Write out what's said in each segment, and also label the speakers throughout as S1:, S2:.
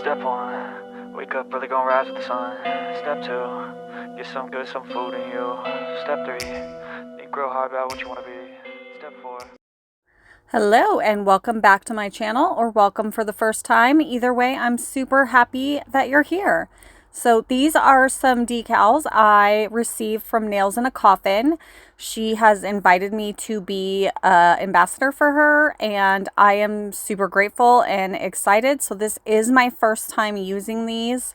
S1: Step 1, wake up, really gonna rise with the sun. Step 2, get some good, some food in you. Step 3, think real hard about what you wanna be. Step 4.
S2: Hello and welcome back to my channel, or welcome for the first time. Either way, I'm super happy that you're here. So these are some decals I received from Nailzinacoffin. She has invited me to be an ambassador for her, and I am super grateful and excited. So this is my first time using these.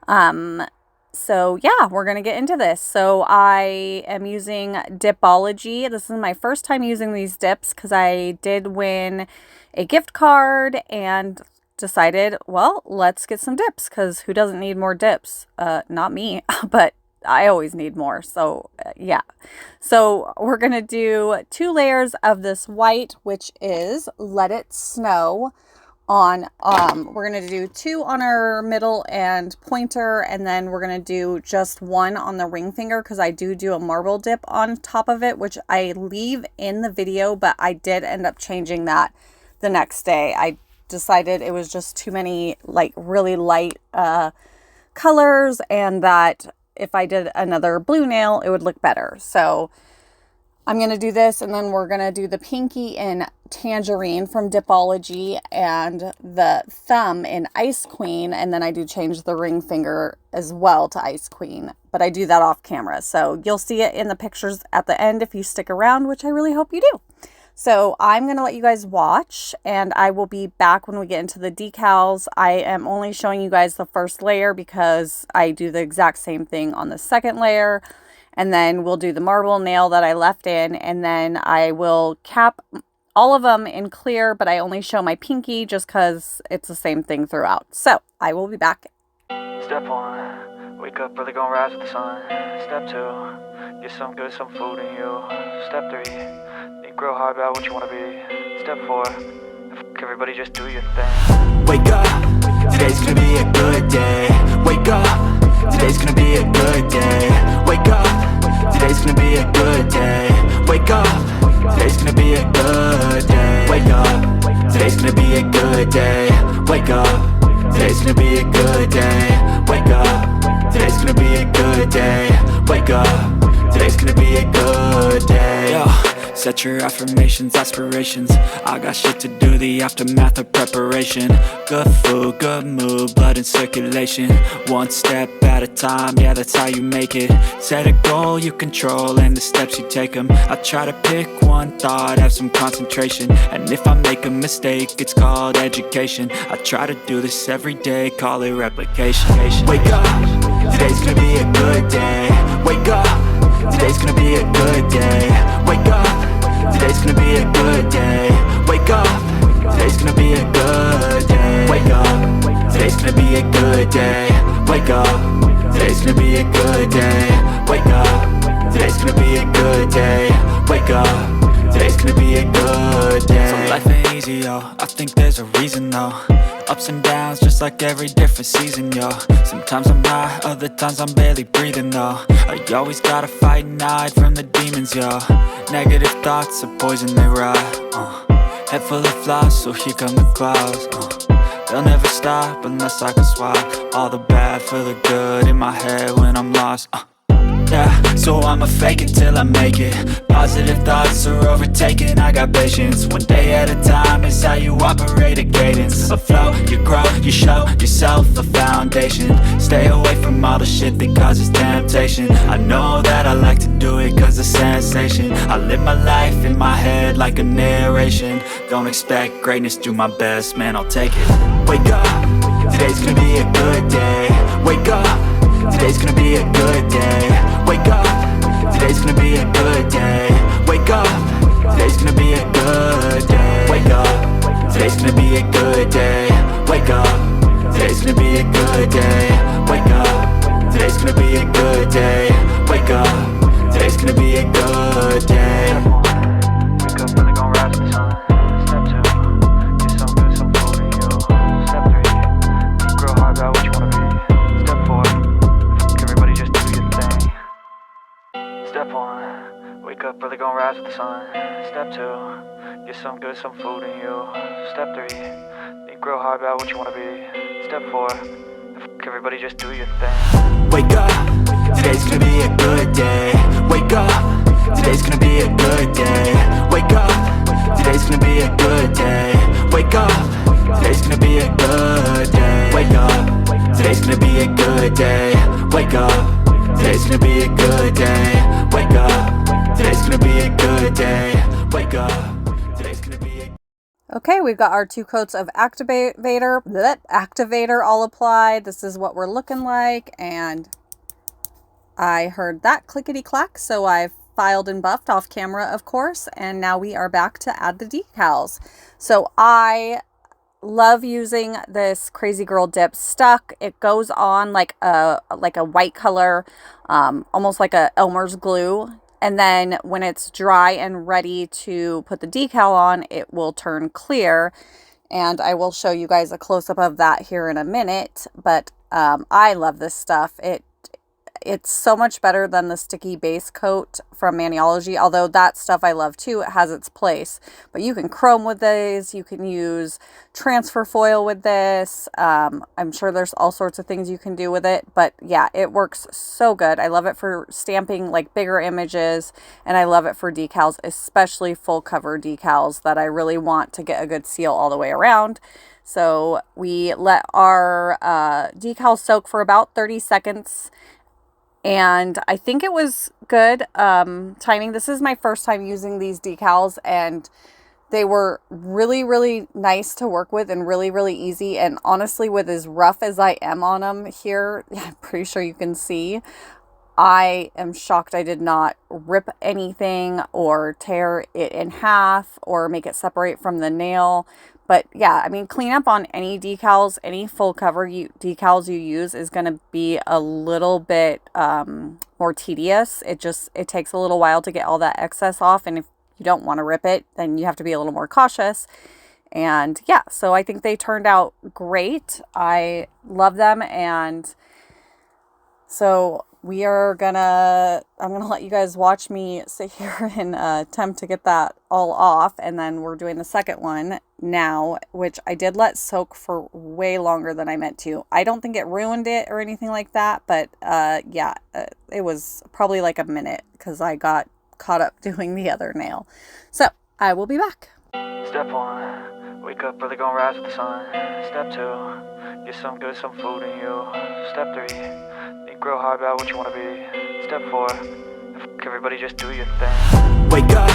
S2: So yeah, we're going to get into this. So I am using Dipology. This is my first time using these dips because I did win a gift card and decided, well, let's get some dips because who doesn't need more dips? Not me, but I always need more. So yeah. So we're going to do 2 layers of this white, which is Let It Snow. We're going to do 2 on our middle and pointer, and then we're going to do just 1 on the ring finger because I do a marble dip on top of it, which I leave in the video, but I did end up changing that the next day. I decided it was just too many like really light colors, and that if I did another blue nail it would look better. So I'm going to do this, and then we're going to do the pinky in Tangerine from Dipology and the thumb in Ice Queen, and then I do change the ring finger as well to Ice Queen, but I do that off camera. So you'll see it in the pictures at the end if you stick around, which I really hope you do. So I'm going to let you guys watch, and I will be back when we get into the decals. I am only showing you guys the first layer because I do the exact same thing on the second layer. And then we'll do the marble nail that I left in, and then I will cap all of them in clear, but I only show my pinky just because it's the same thing throughout. So I will be back.
S1: Step 1, wake up, really gonna rise with the sun. Step 2, get some good, some food in you. Step 3, think real hard about what you wanna be. Step 4, everybody just do your thing.
S3: Wake up, today's gonna be a good day. Wake up, today's gonna be a good day. Wake up, today's gonna be a good day. Wake up, today's gonna be a good day. Wake up, today's gonna be a good day. Wake up, today's gonna be a good day. Wake up, today's gonna be a good day. Wake up, today's gonna be a good day. Yo. Set your affirmations, aspirations. I got shit to do, the aftermath of preparation. Good food, good mood, blood in circulation. One step at a time, yeah, that's how you make it. Set a goal you control and the steps you take them. I try to pick one thought, have some concentration. And if I make a mistake, it's called education. I try to do this every day, call it replication. Wake up, today's gonna be a good day. Wake up, today's gonna be a good day. Wake up, today's gonna be a good day. Wake up, today's gonna be a good day. Wake up, today's gonna be a good day. Wake up, today's gonna be a good day. Wake up, today's gonna be a good day. Wake up, today's gonna be a good day. So life ain't easy, yo, I think there's a reason though. Ups and downs, just like every different season, yo. Sometimes I'm high, other times I'm barely breathing, though. I always gotta fight and hide from the demons, yo. Negative thoughts are poison, they rot. Head full of flies, so here come the clouds. They'll never stop unless I can swap all the bad for the good in my head when I'm lost. Yeah, so I'ma fake it till I make it. Positive thoughts are overtaken, I got patience. One day at a time is how you operate a cadence. A flow, you grow, you show yourself a foundation. Stay away from all the shit that causes temptation. I know that I like to do it cause it's sensation. I live my life in my head like a narration. Don't expect greatness, do my best, man, I'll take it. Wake up, today's gonna be a good day. Wake up, today's gonna be a good day. Wake up, today's gonna be a good day. Wake up, today's gonna be a good day. Wake up, today's gonna be a good day. Wake up, today's gonna be a good day. Wake up, today's gonna be a good day. Wake up, today's gonna be a good day.
S1: Wake up, really gonna rise with the sun. Step 2, get some good, some food in you. Step 3, think real hard about what you wanna be. Step 4, everybody just do your thing. Step 1, wake up, really gonna rise with the sun. Step 2, get some good, some food in you. Step 3, think You grow hard about what you want to be. Step 4, everybody just do your thing.
S3: Wake up, today's gonna be a good day. Wake up, today's gonna be a good day. Wake up, today's gonna be a good day. Wake up, today's gonna be a good day. Wake up, today's gonna be a good day. Wake up, today's gonna be a good day. Wake up, today's gonna be a good day. Wake up, today's gonna be a
S2: Okay, we've got our 2 coats of activator all applied. This is what we're looking like, and I heard that clickety clack, so I've filed and buffed off camera, of course, and now we are back to add the decals. So I love using this Crazy Girl Dip stuck. It goes on like a white color, almost like a Elmer's glue. And then when it's dry and ready to put the decal on, it will turn clear. And I will show you guys a close-up of that here in a minute. But I love this stuff. It's so much better than the sticky base coat from Maniology, although that stuff I love too. It has its place. But you can chrome with these. You can use transfer foil with this. I'm sure there's all sorts of things you can do with it. But yeah, it works so good. I love it for stamping like bigger images. And I love it for decals, especially full cover decals that I really want to get a good seal all the way around. So we let our decal soak for about 30 seconds. And I think it was good timing. This is my first time using these decals, and they were really, really nice to work with and really, really easy. And honestly, with as rough as I am on them here, I'm pretty sure you can see, I am shocked I did not rip anything or tear it in half or make it separate from the nail. But yeah, I mean, clean up on any decals, any full cover decals you use is going to be a little bit more tedious. It takes a little while to get all that excess off. And if you don't want to rip it, then you have to be a little more cautious. And yeah, so I think they turned out great. I love them. And so I'm gonna let you guys watch me sit here and attempt to get that all off, and then we're doing the second one now, which I did let soak for way longer than I meant to. I don't think it ruined it or anything like that, but yeah, it was probably like a minute because I got caught up doing the other nail. So I will be back.
S1: Step 1, wake up, really gonna rise with the sun. Step 2, get some food in you. Step 3, you grow hard about what you want to be. Step 4, everybody just do your thing.
S3: Wake up,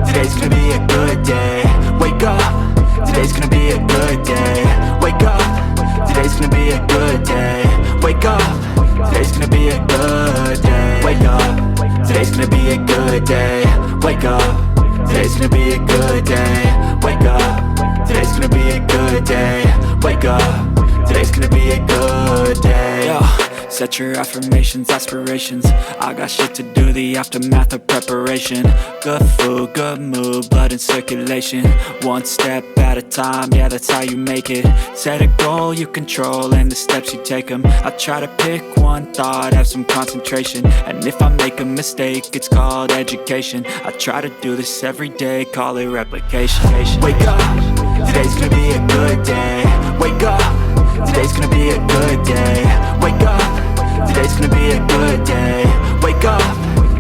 S3: today's gonna be a good day. Wake up, today's gonna be a good day. Wake up, today's gonna be a good day. Wake up, today's gonna be a good day. Wake up, today's gonna be a good day. Wake up, today's gonna be a good day. Wake up, today's gonna be a good day. Wake up, today's gonna be a good day. Yo. Set your affirmations, aspirations. I got shit to do, the aftermath of preparation. Good food, good mood, blood in circulation. One step at a time, yeah, that's how you make it. Set a goal you control and the steps you take them. I try to pick one thought, have some concentration. And if I make a mistake, it's called education. I try to do this every day, call it replication. Wake up, today's gonna be a good day. Wake up, today's gonna be a good day. Wake up, today's gonna be a good day. Wake up,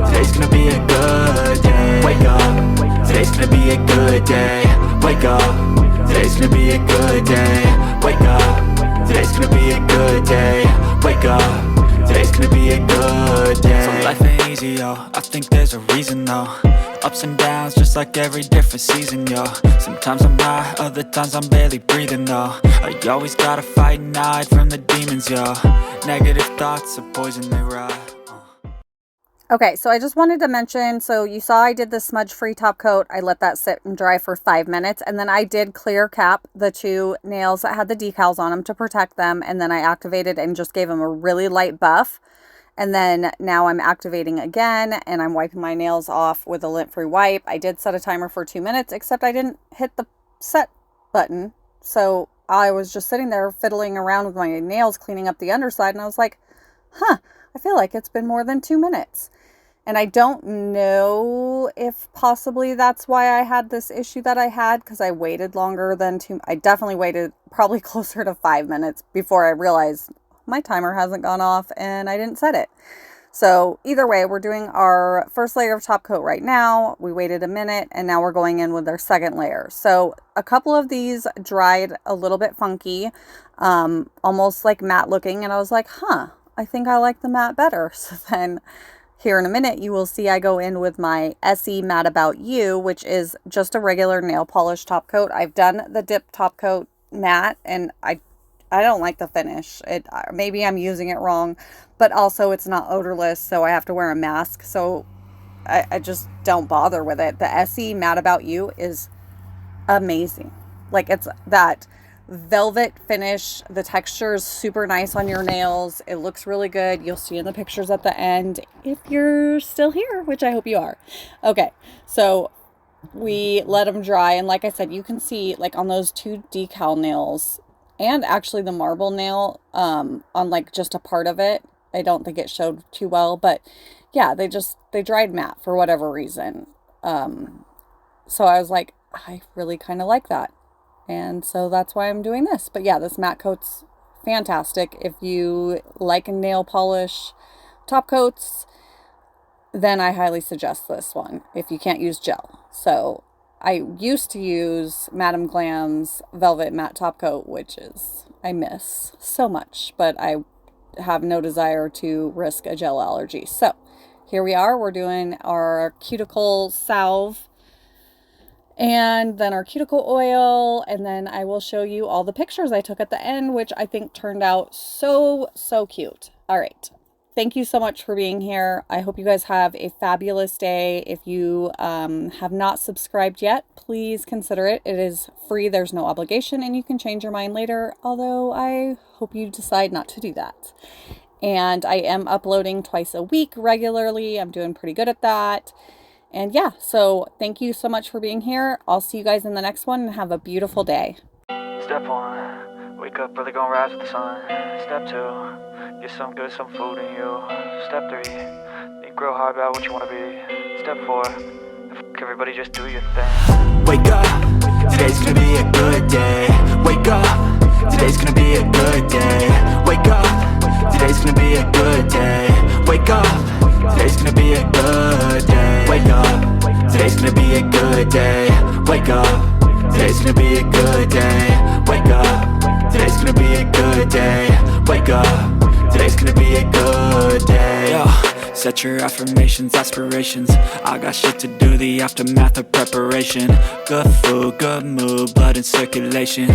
S3: today's gonna be a good day. Wake up, today's gonna be a good day. Wake up, today's gonna be a good day. Wake up, today's gonna be a good day. Wake up, today's gonna be a good day. So life ain't easy, yo, I think there's a reason though. Ups and downs, just like every different season, yo. Sometimes I'm high, other times I'm barely breathing, though. I always gotta fight and hide from the demons, yo. Negative thoughts are poison, they rot.
S2: Okay, so I just wanted to mention, so you saw I did the smudge-free top coat. I let that sit and dry for 5 minutes, and then I did clear cap the 2 nails that had the decals on them to protect them, and then I activated and just gave them a really light buff. And then now I'm activating again, and I'm wiping my nails off with a lint-free wipe. I did set a timer for 2 minutes, except I didn't hit the set button. So I was just sitting there fiddling around with my nails, cleaning up the underside, and I was like, huh, I feel like it's been more than 2 minutes. And I don't know if possibly that's why I had this issue that I had, because I waited longer than I definitely waited probably closer to 5 minutes before I realized my timer hasn't gone off and I didn't set it. So either way, we're doing our first layer of top coat right now. We waited a minute and now we're going in with our second layer. So a couple of these dried a little bit funky, almost like matte looking. And I was like, I think I like the matte better. So then here in a minute, you will see I go in with my SE Matte About You, which is just a regular nail polish top coat. I've done the dip top coat matte, and I don't like the finish. Maybe I'm using it wrong, but also it's not odorless, so I have to wear a mask. So I just don't bother with it. The SE Matte About You is amazing. Like, it's that velvet finish. The texture is super nice on your nails. It looks really good. You'll see in the pictures at the end if you're still here, which I hope you are. Okay, so we let them dry, and like I said, you can see like on those 2 decal nails and actually the marble nail on like just a part of it. I don't think it showed too well, but yeah, they dried matte for whatever reason. So I was like, I really kind of like that. And so that's why I'm doing this. But yeah, this matte coat's fantastic. If you like nail polish top coats, then I highly suggest this one if you can't use gel. So I used to use Madame Glam's Velvet Matte Top Coat, which I miss so much, but I have no desire to risk a gel allergy. So here we are. We're doing our cuticle salve, and then our cuticle oil, and then I will show you all the pictures I took at the end, which I think turned out so cute. All right. Thank you so much for being here. I hope you guys have a fabulous day. If you have not subscribed yet, please consider it. It is free. There's no obligation, and you can change your mind later, although I hope you decide not to do that. And I am uploading twice a week regularly. I'm doing pretty good at that. And yeah, so thank you so much for being here. I'll see you guys in the next one, and have a beautiful day.
S1: Step 1, wake up early, gonna rise with the sun. Step 2, get some good, some food in you. Step 3, think real hard about what you wanna be. Step 4, everybody just do your thing.
S3: Wake up, today's gonna be a good day. Wake up, today's gonna be a good day. Wake up, today's gonna be a good day. Wake up, today's gonna be a good day. Wake up, today's gonna be a good day. Wake up, today's gonna be a good day. Wake up, today's gonna be a good day. Wake up, today's gonna be a good day. Yo, set your affirmations, aspirations. I got shit to do, the aftermath of preparation. Good food, good mood, blood in circulation.